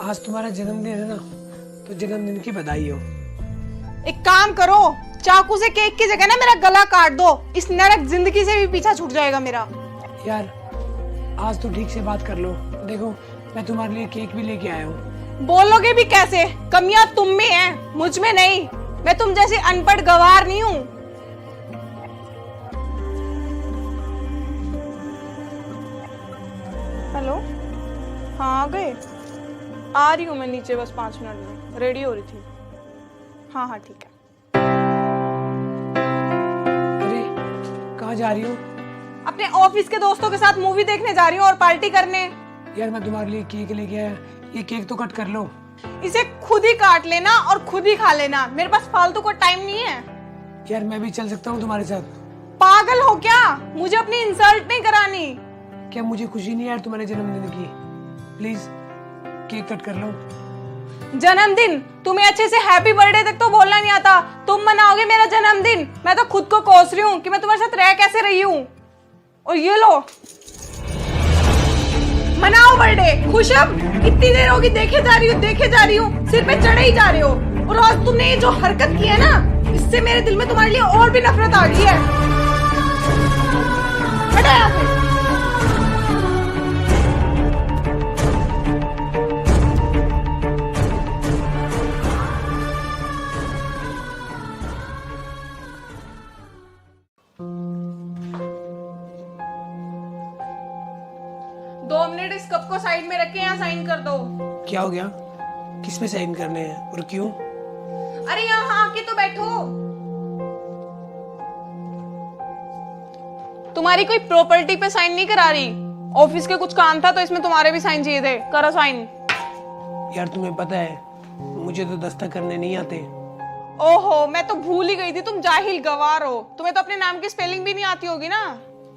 आज तुम्हारा जन्मदिन है ना, तो जन्मदिन की बधाई हो। एक काम करो, चाकू से केक की जगह ना मेरा गला काट दो। इस नरक जिंदगी से भी पीछा छूट जाएगा मेरा। यार आज तो ठीक से बात कर लो। देखो मैं तुम्हारे लिए केक भी लेके आया हूँ। बोलोगे भी कैसे? कमियां तुम में हैं, मुझ में नहीं। मैं तुम जैसी अनपढ़ गवार नहीं हूँ। हेलो, हाँ आ गए? आ रही हूँ मैं नीचे, बस 5 मिनट में रेडी हो रही थी। हाँ हाँ ठीक है। अरे कहाँ जा रही हो? अपने ऑफिस के दोस्तों के साथ मूवी देखने जा रही हूँ और पार्टी करने। यार मैं तुम्हारे लिए केक लेके आया, ये केक तो कट कर लो। इसे खुद ही काट लेना और खुद ही खा लेना, मेरे पास फालतू को टाइम नहीं है। यार मैं भी चल सकता हूँ तुम्हारे साथ? पागल हो क्या? मुझे अपनी इंसल्ट नहीं करानी। क्या मुझे खुशी नहीं है यार तुम्हारे जन्मदिन की? प्लीज केक कट कर लो। जन्मदिन? तुम्हें अच्छे से हैप्पी बर्थडे तक तो बोलना नहीं आता, तुम मनाओगे मेरा जन्मदिन? मैं तो खुद को कोस रही हूँ कि मैं तुम्हारे साथ रह कैसे रही हूँ। और ये लो, मनाओ बर्थडे। खुश अब? इतनी देर होगी देखे जा रही हूँ, सिर पे चढ़े ही जा रहे हो। और आज तुमने ये जो हरकत की है ना, इससे मेरे दिल में तुम्हारे लिए और भी नफरत आ गई है। हटो यहाँ से। 2 मिनट इस कप को साइड में रख के यहाँ साइन कर दो। क्या हो गया? किस पे साइन करने हैं और क्यों? अरे यहाँ आके तो बैठो। तुम्हारी कोई प्रॉपर्टी पे साइन नहीं करा रही। ऑफिस के कुछ काम था तो इसमें तुम्हारे भी साइन चाहिए थे, करो साइन। यार तुम्हें पता है मुझे तो दस्तखत करने नहीं आते। ओहो, मैं तो भूल ही गई थी, तुम जाहिल गवार हो। तुम्हें तो अपने नाम की स्पेलिंग भी नहीं आती होगी ना।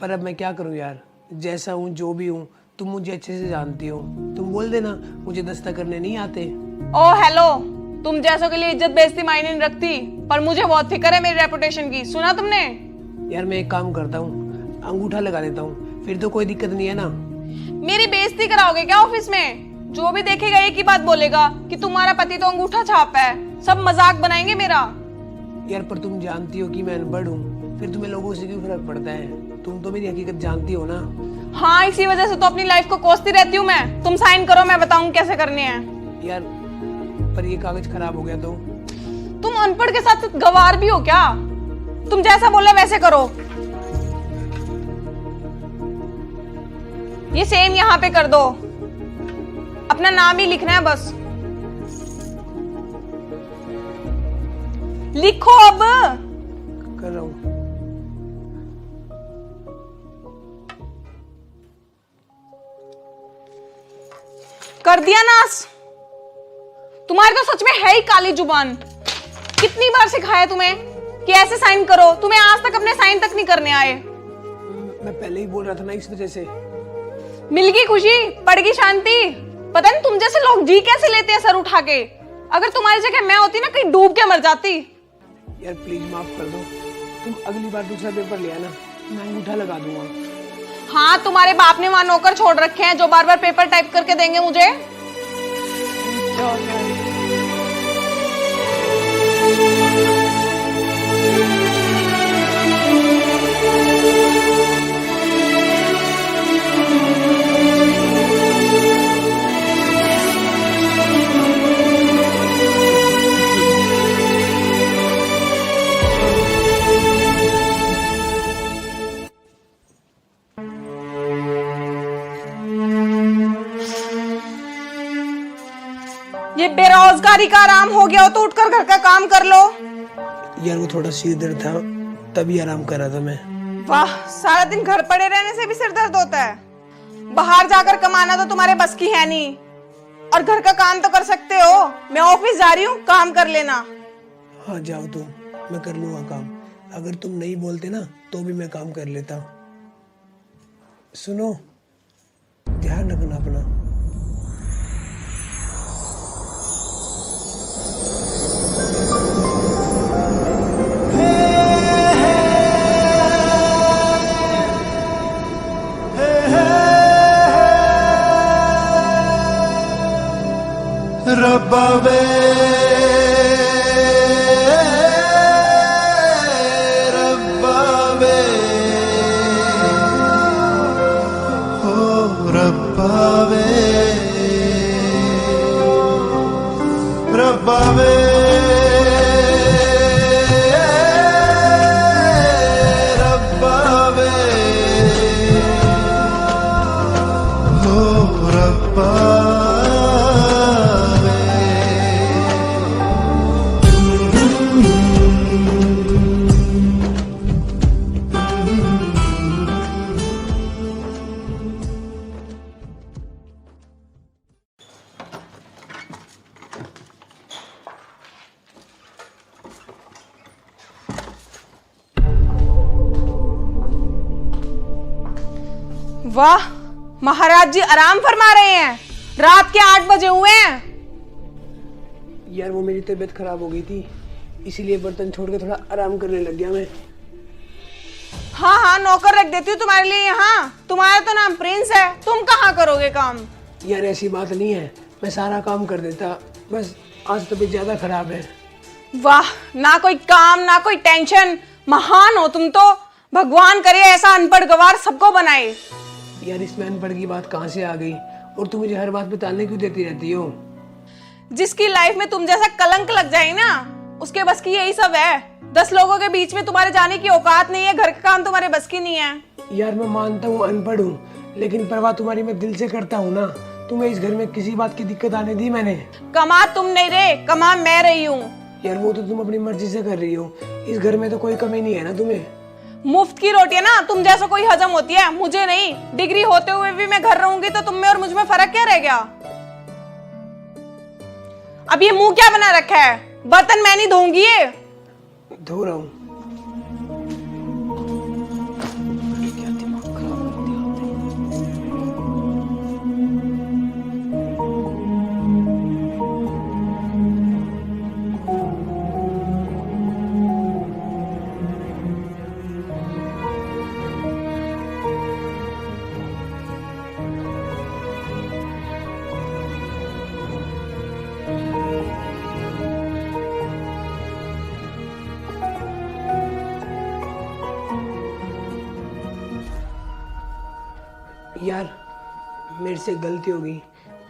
पर अब मैं क्या करूं यार, जैसा हूँ जो भी हूँ तुम मुझे अच्छे से जानती हो। तुम बोल देना मुझे दस्तखत करने नहीं आते। ओ हेलो, तुम जैसों के लिए इज्जत बेइज्जती मायने नहीं रखती, पर मुझे बहुत फिक्र है मेरी रेपुटेशन की। सुना तुमने? यार मैं एक काम करता हूँ, अंगूठा लगा देता हूँ, फिर तो कोई दिक्कत नहीं है ना। मेरी बेइज्जती कराओगे क्या ऑफिस में? जो भी देखेगा एक ही बात बोलेगा कि तुम्हारा पति तो अंगूठा छाप है। सब मजाक बनाएंगे मेरा। यार पर तुम जानती हो कि मैं अनपढ़ हूँ, फिर तुम्हें लोगों से क्यों फर्क पड़ता है? तुम तो मेरी हकीकत जानती हो ना। हाँ, इसी वजह से तो अपनी लाइफ को कोसती रहती हूँ मैं। तुम साइन करो, मैं बताऊँ कैसे करने हैं। यार पर ये कागज खराब हो गया तो? तुम अनपढ़ के साथ गवार भी हो क्या? तुम जैसा बोला वैसे करो। ये सेम यहाँ पे कर दो, अपना नाम ही लिखना है बस। लिखो अब। कर रहा हूँ। कर दिया नास? तुम्हारी तो सच में है ही काली जुबान। कितनी बार सिखाया तुम्हें कि ऐसे साइन करो? तुम्हें आज तक अपने साइन तक नहीं करने आए। मैं पहले ही बोल रहा था ना, इस वजह से। मिल गई खुशी, पड़ गई शांति। पता नहीं तुम जैसे लोग जी कैसे लेते हैं सर उठा के। अगर तुम्हारी जगह मैं होती ना, कहीं डूब के मर जाती। यार प्लीज माफ कर दो। तुम अगली बार दूसरा पेपर ले आना, मैं अंगूठा लगा दूंगा। हाँ, तुम्हारे बाप ने वहां नौकर छोड़ रखे हैं जो बार बार पेपर टाइप करके देंगे मुझे। ये बेरोजगारी का आराम हो गया हो तो उठकर घर का काम कर लो। यार वो थोड़ा सिर दर्द था, तभी आराम कर रहा था मैं। वाह, सारा दिन घर पड़े रहने से भी सिर दर्द होता है। बाहर जाकर कमाना तो तुम्हारे बस की है नहीं, और घर का काम तो कर सकते हो। मैं ऑफिस जा रही हूँ, काम कर लेना। हाँ जाओ तुम, मैं कर लूंगा काम। अगर तुम नहीं बोलते ना तो भी मैं काम कर लेता। सुनो, ध्यान रखना अपना। वाह, महाराज जी आराम फरमा रहे हैं। रात के 8 बजे हुए हैं। यार वो मेरी तबीयत खराब हो गई थी, इसीलिए बर्तन छोड़ के थोड़ा आराम करने लग गया मैं। हाँ हाँ, नौकर रख देती हूँ तुम्हारे लिए यहाँ। तुम्हारा तो नाम प्रिंस है, तुम कहाँ करोगे काम? यार ऐसी बात नहीं है, मैं सारा काम कर देता, बस आज तबीयत ज्यादा खराब है। वाह, ना कोई काम ना कोई टेंशन, महान हो तुम तो। भगवान करे ऐसा अनपढ़ गवार सबको बनाए। यार इसमें अनपढ़ की बात कहाँ से आ गई, और तुम मुझे हर बात पे ताने क्यों देती रहती हो? जिसकी लाइफ में तुम जैसा कलंक लग जाए ना, उसके बस की यही सब है। 10 लोगों के बीच में तुम्हारे जाने की औकात नहीं है, घर का काम तुम्हारे बस की नहीं है। यार मैं मानता हूँ अनपढ़ हूँ, लेकिन परवाह तुम्हारी मैं दिल से करता हूँ ना। तुम्हें इस घर में किसी बात की दिक्कत आने दी मैंने? कमा तुम नहीं रहे, कमा मैं रही हूँ। यार वो तो तुम अपनी मर्जी से कर रही हो, इस घर में तो कोई कमी नहीं है ना तुम्हें। मुफ्त की रोटियां ना तुम जैसा कोई हजम होती है, मुझे नहीं। डिग्री होते हुए भी मैं घर रहूंगी तो तुम में और मुझ में फर्क क्या रह गया? अब ये मुंह क्या बना रखा है? बर्तन मैं नहीं धोऊंगी ये। धो रहा हूँ। क्या दिमाग खराब कर दिया आपने। यार मेरे से गलती हो गई,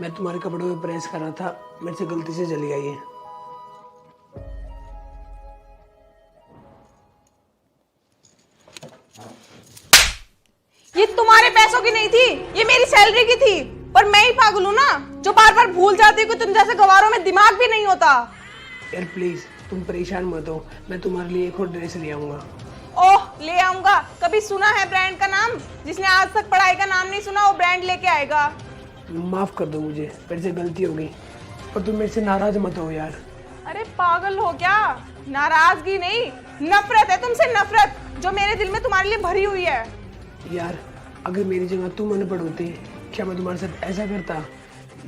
मैं तुम्हारे कपड़ों पे प्रेस कर रहा था, मेरे से गलती से जल गया ये। ये तुम्हारे पैसों की नहीं थी, ये मेरी सैलरी की थी। पर मैं ही पागल हूं ना, जो बार बार भूल जाती हूँ कि तुम जैसे गवारों में दिमाग भी नहीं होता। यार प्लीज तुम परेशान मत हो, मैं तुम्हारे लिए एक और ड्रेस ले आऊंगा। ओह, ले आऊंगा? कभी सुना है ब्रांड का नाम? जिसने आज तक पढ़ाई का नाम नहीं सुना वो ब्रांड लेके आएगा। माफ कर दो मुझे, मेरे से गलती हो गई, पर तुम मेरे से नाराज मत हो यार। अरे पागल हो क्या? नाराजगी नहीं, नफरत है तुमसे, नफरत जो मेरे दिल में तुम्हारे लिए भरी हुई है। यार अगर मेरी जगह तुम अनपढ़ होते, क्या मैं तुम्हारे साथ ऐसा करता?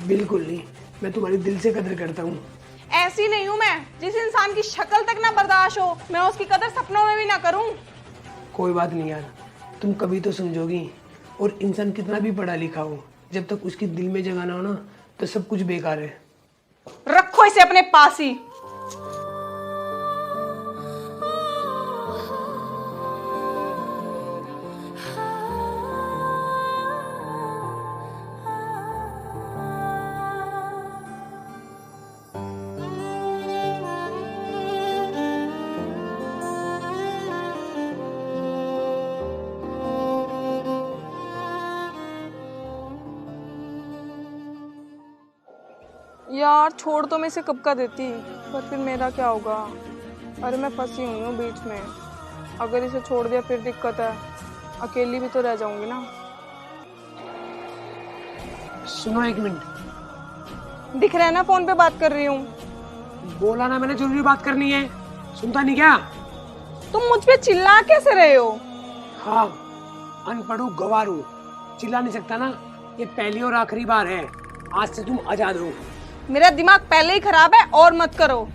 बिल्कुल नहीं, मैं तुम्हारी दिल से कदर करता हूँ। ऐसी नहीं हूँ मैं, जिस इंसान की शक्ल तक ना बर्दाश्त हो, मैं उसकी कदर सपनों में भी ना करूँ। कोई बात नहीं यार, तुम कभी तो समझोगी। और इंसान कितना भी पढ़ा लिखा हो, जब तक उसकी दिल में जगह ना हो ना, तो सब कुछ बेकार है। रखो इसे अपने पास ही। यार छोड़ तो मैं इसे कब का देती, पर फिर मेरा क्या होगा? अरे मैं फंसी हुई हूँ बीच में। अगर इसे छोड़ दिया फिर दिक्कत है, अकेली भी तो रह जाऊंगी ना। सुनो एक मिनट। दिख रहा है ना फोन पे बात कर रही हूँ। बोला ना मैंने, जरूरी बात करनी है, सुनता नहीं क्या? तुम मुझ पे चिल्ला कैसे रहे हो? हाँ, अनपढ़ू गवारू, चिल्ला नहीं सकता ना। ये पहली और आखिरी बार है, आज से तुम आजाद हो। मेरा दिमाग पहले ही खराब है, और मत करो।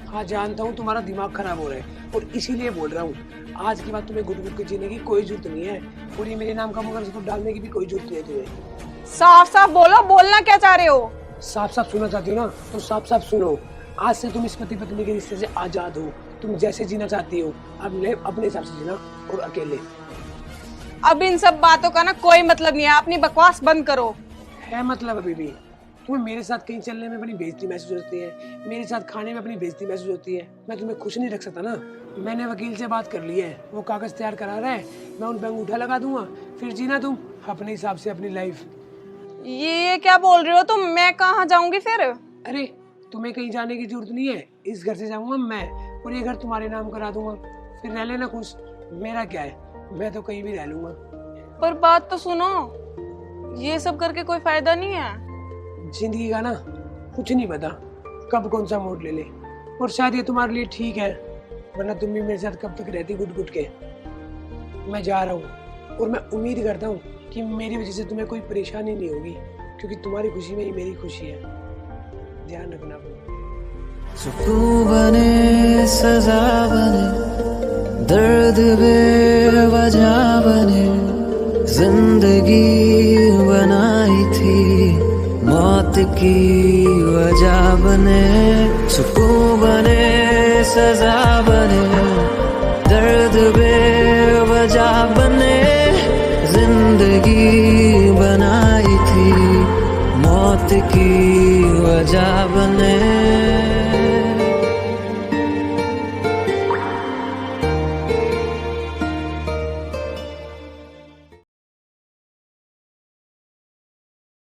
हाँ जानता हूँ तुम्हारा दिमाग खराब हो रहा है, और इसीलिए बोल रहा हूँ। आज के बाद तुम्हें घुट घुट के जीने की कोई जरूरत नहीं है, और ये मेरे नाम का मगर डालने की भी कोई जरूरत नहीं है तुम्हें। साफ साफ बोलो, बोलना क्या चाह रहे हो? साफ साफ सुनना चाहती हो ना, तो साफ साफ सुनो। आज से तुम इस पति पत्नी के रिश्ते से आजाद हो। तुम जैसे जीना चाहती हो अपने हिसाब से जीना, और अकेले। अब इन सब बातों का ना कोई मतलब नहीं है, अपनी बकवास बंद करो। है मतलब अभी भी? तुम्हें मेरे साथ कहीं चलने में अपनी बेइज्जती महसूस होती है, मेरे साथ खाने में अपनी बेइज्जती महसूस होती है। मैं तुम्हें खुश नहीं रख सकता ना। मैंने वकील से बात कर ली है, वो कागज तैयार करा रहा है, मैं उन पे अंगूठा लगा दूंगा, फिर जीना तुम अपने हिसाब से अपनी लाइफ। ये क्या बोल रहे हो तुम? मैं कहाँ जाऊंगी फिर? अरे तुम्हें कहीं जाने की जरूरत नहीं है, इस घर से जाऊंगा मैं, और ये घर तुम्हारे नाम करा दूंगा, फिर रह लेना खुश। मेरा क्या है, मैं तो कहीं भी रह लूंगा। पर बात तो सुनो, ये सब करके कोई फायदा नहीं है। जिंदगी का ना कुछ नहीं पता कब कौन सा मोड़ ले ले, और शायद ये तुम्हारे लिए ठीक है, वरना तुम भी मेरे साथ कब तक रहती घुट घुट के। मैं जा रहा हूँ, और मैं उम्मीद करता हूँ कि मेरी वजह से तुम्हें कोई परेशानी नहीं होगी, क्योंकि तुम्हारी खुशी में ही मेरी खुशी है। ध्यान रखना अपना। सुकून बने सजा बने, दर्द बेवजह बने, जिंदगी बनाई थी मौत की वजह बने। सुकून बने सजा बने, दर्द बेवजह बने, जिंदगी बनाई थी मौत की वजह बने।